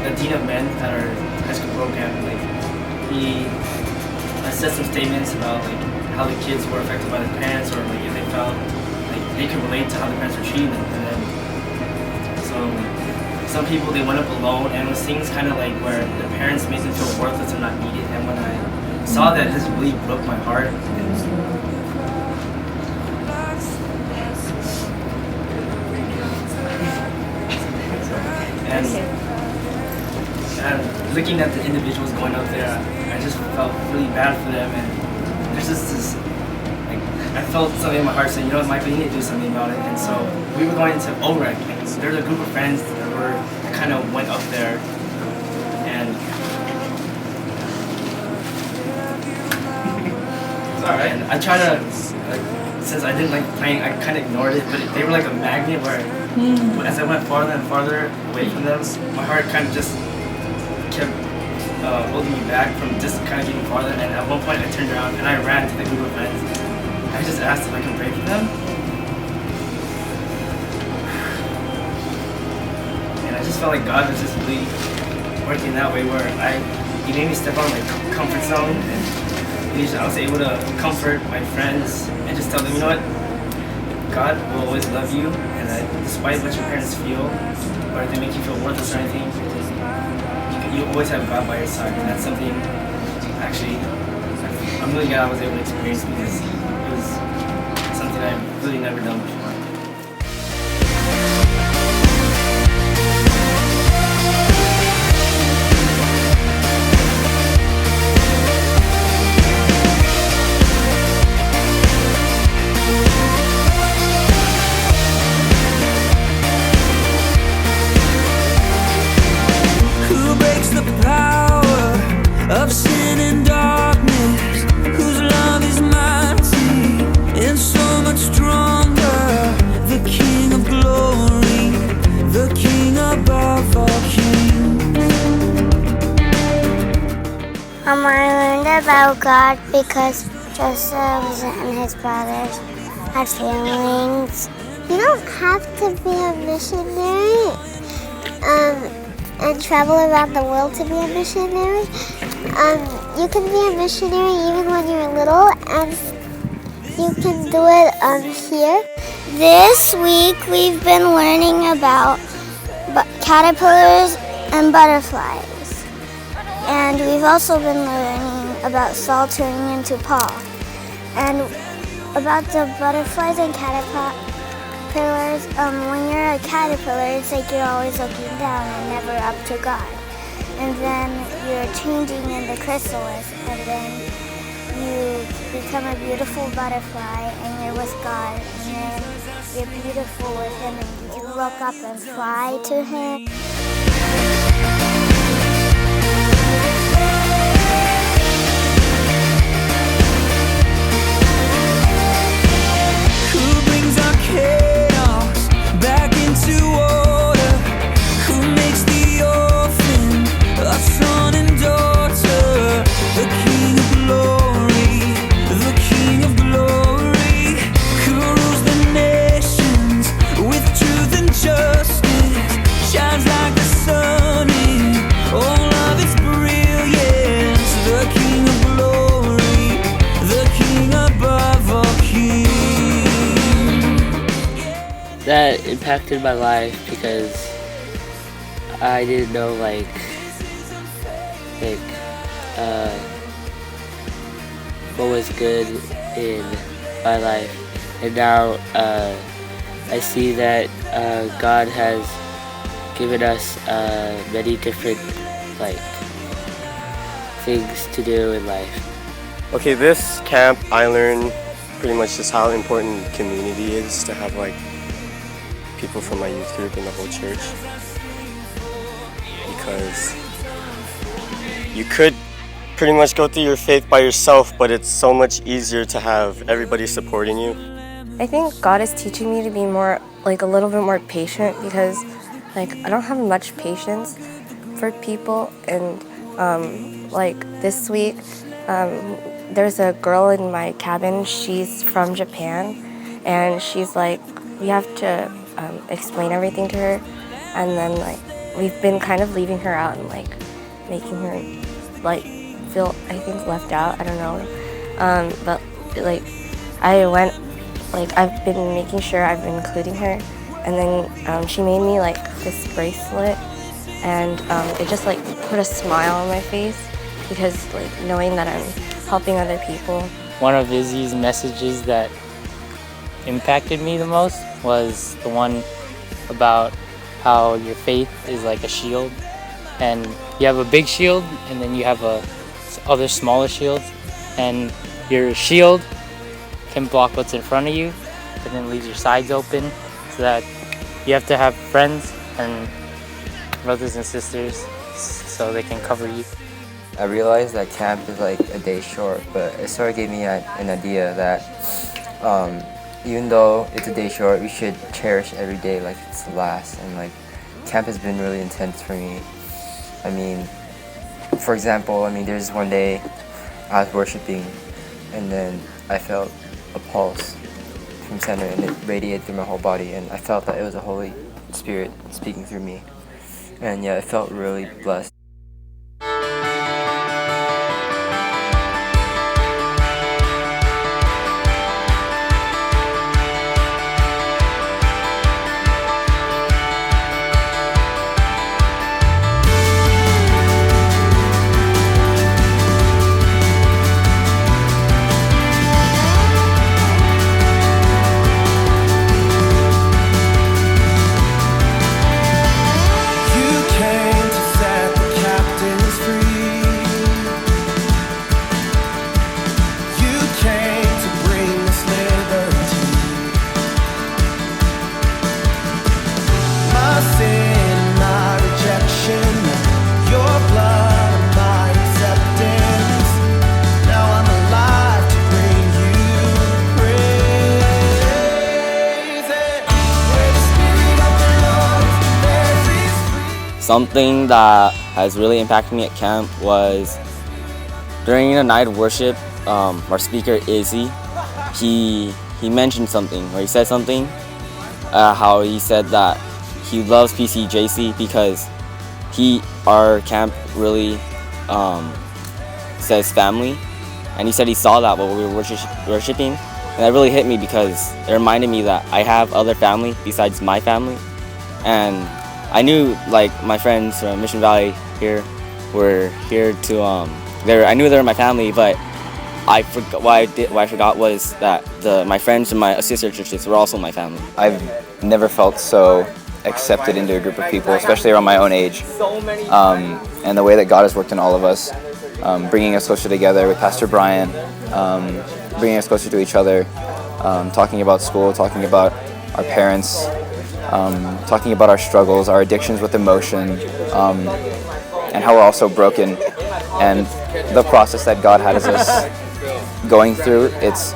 the dean of men at our high school program, like he said some statements about like how the kids were affected by their parents, or like if they felt like they could relate to how the parents were treating them. And then so some people, they went up alone, and it was things kind of like where the parents made them feel worthless or not needed. And when I saw that, this really broke my heart. And looking at the individuals going up there, I just felt really bad for them, and there's just this, like, I felt something in my heart saying, you know what, Michael, you need to do something about it. And so we were going to OREC, and there's a group of friends that kind of went up there, and it's alright. And I tried to, like, since I didn't like playing, I kind of ignored it, but they were like a magnet where as I went farther and farther away from them, my heart kind of just kept holding me back from just kind of getting farther. And at one point I turned around and I ran to the group of friends. I just asked if I can pray for them. And I just felt like God was just really working that way, where He made me step out of my comfort zone, and I was able to comfort my friends and just tell them, you know what, God will always love you, and that despite what your parents feel, or if they make you feel worthless or anything, you always have God by your side. And that's something, actually, I'm really glad I was able to experience, because it was something I've really never done before. Of sin and darkness, whose love is mighty and so much stronger. The King of glory, the King above all kings. I learned about God because Joseph and his brothers had feelings. You don't have to be a missionary and travel around the world to be a missionary. You can be a missionary even when you're little, and you can do it here. This week we've been learning about caterpillars and butterflies, and we've also been learning about Saul turning into Paul. And about the butterflies and caterpillars, when you're a caterpillar, it's like you're always looking down and never up to God. And then you're changing in the chrysalis, and then you become a beautiful butterfly, and you're with God, and then you're beautiful with Him, and you can look up and fly to Him. Who brings our chaos back into order? Who makes the orphan a son and daughter? The King of glory, the King of glory, who rules the nations with truth and justice, shines like the sun in all of its brilliance. The King of glory, the King above all kings. That impacted my life because I didn't know what was good in my life, and now I see that God has given us many different things to do in life. Okay, this camp I learned pretty much just how important community is, to have people from my youth group and the whole church, because you could pretty much go through your faith by yourself, but it's so much easier to have everybody supporting you. I think God is teaching me to be more, a little bit more patient, because I don't have much patience for people. And this week, there's a girl in my cabin. She's from Japan, and she's we have to explain everything to her, and then we've been kind of leaving her out and like making her like feel, I think, left out. I don't know. But like I've been making sure I've been including her, and then she made me like this bracelet, and it just like put a smile on my face because like knowing that I'm helping other people. One of Izzy's messages that impacted me the most was the one about how your faith is like a shield, and you have a big shield and then you have other smaller shields, and your shield can block what's in front of you but then leaves your sides open, so that you have to have friends and brothers and sisters so they can cover you. I realized that camp is like a day short, but it sort of gave me an idea that even though it's a day short, we should cherish every day like it's the last. And like camp has been really intense for me. I mean, for example, there's one day I was worshiping, and then I felt a pulse from center, and it radiated through my whole body, and I felt that it was the Holy Spirit speaking through me. And yeah, it felt really blessed. Something that has really impacted me at camp was during a night of worship, our speaker Izzy, he mentioned something, or he said something, how he said that he loves PCJC because our camp really says family, and he said he saw that while we were worshiping, and that really hit me because it reminded me that I have other family besides my family. And I knew like my friends from Mission Valley here were here to I knew they were my family, but I forgot what I forgot was that my friends from my sister churches were also my family. I've never felt so accepted into a group of people, especially around my own age, and the way that God has worked in all of us, bringing us closer together with Pastor Brian, bringing us closer to each other, talking about school, talking about our parents, talking about our struggles, our addictions with emotion, and how we're also broken, and the process that God has us going through. It's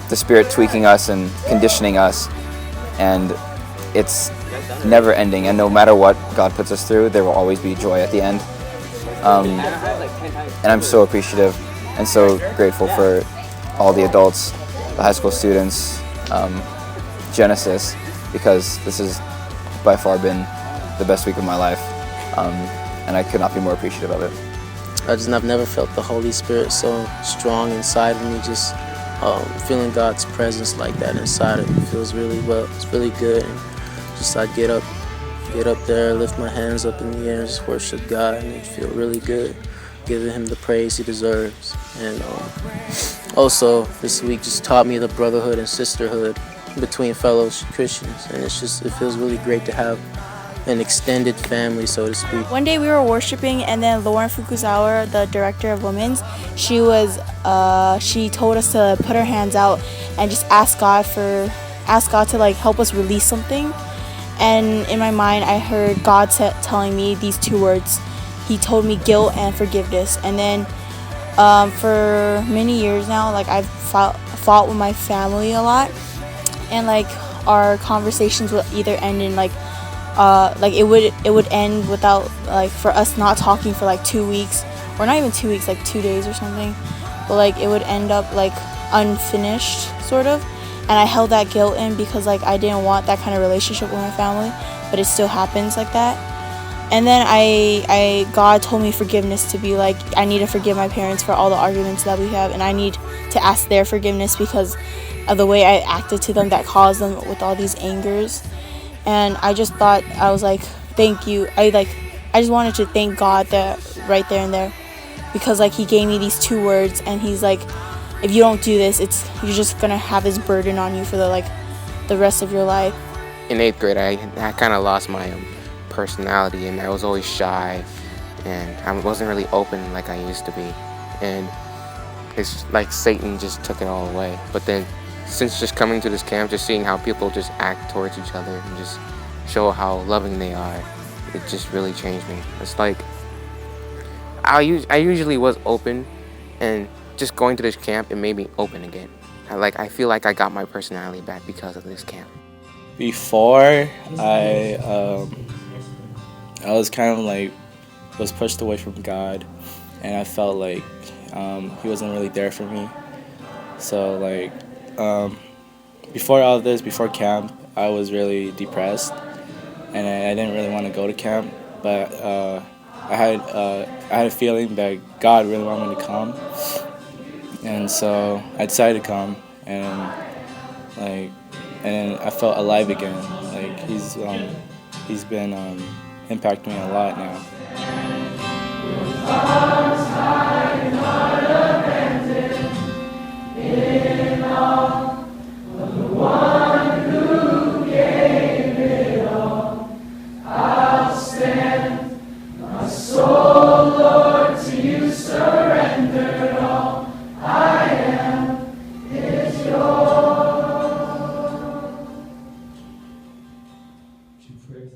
the Spirit tweaking us and conditioning us, and it's never ending, and no matter what God puts us through, there will always be joy at the end. And I'm so appreciative and so grateful for all the adults, the high school students, Genesis, because this has by far been the best week of my life, and I could not be more appreciative of it. I've never felt the Holy Spirit so strong inside of me. Just feeling God's presence like that inside of me feels really well. It's really good. And just I get up there, lift my hands up in the air, and just worship God, and it feel really good, giving Him the praise He deserves. And also this week just taught me the brotherhood and sisterhood between fellow Christians, and it feels really great to have an extended family, so to speak. One day we were worshiping, and then Lauren Fukuzawa, the director of Women's, she told us to put our hands out and just ask God to like help us release something. And in my mind, I heard God telling me these two words. He told me guilt and forgiveness. And then for many years now, like I've fought with my family a lot, and like our conversations would either end in like it would end without, like, for us not talking for like 2 weeks, or not even 2 weeks, like 2 days or something, but like it would end up like unfinished sort of. And I held that guilt in because like I didn't want that kind of relationship with my family, but it still happens like that. And then God told me forgiveness, to be like, I need to forgive my parents for all the arguments that we have, and I need to ask their forgiveness because of the way I acted to them that caused them with all these angers. And I just thought, I was like, thank you. I just wanted to thank God that right there and there, because like he gave me these 2 words, and he's like, if you don't do this, you're just gonna have this burden on you for the rest of your life. In 8th grade, I kind of lost my personality, and I was always shy, and I wasn't really open like I used to be, and it's like Satan just took it all away. But then since just coming to this camp, just seeing how people just act towards each other and just show how loving they are, it just really changed me. It's like I usually was open, and just going to this camp, it made me open again. I feel like I got my personality back because of this camp. Before, I was kind of like, was pushed away from God, and I felt like he wasn't really there for me. So like, before all of this, before camp, I was really depressed, and I didn't really want to go to camp, but I had a feeling that God really wanted me to come, and so I decided to come, and then I felt alive again. Like he's been impacting me a lot now. Pray.